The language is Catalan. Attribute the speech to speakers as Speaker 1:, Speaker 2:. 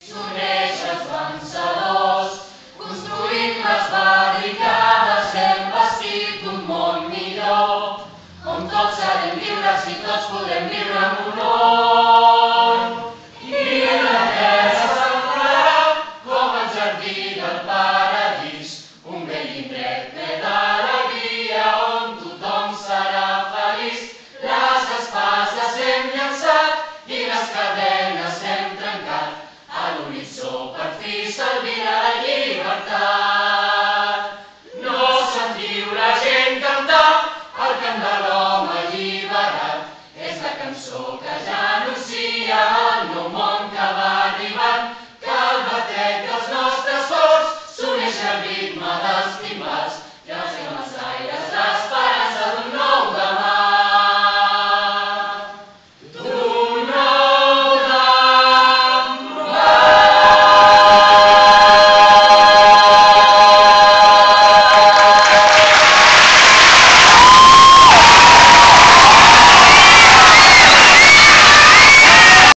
Speaker 1: S'uneix els vencedors, construint les barricades, hem bastit un món millor, on tots serem lliures i tots podrem viure amb honor. I la terra sembrarà com el jardí del paradís, un bell indret ple d'alegria on tothom serà feliç. Les espases hem llançat i les cadenes hem trencat, a l'horitzó per fi servirà la llibertat.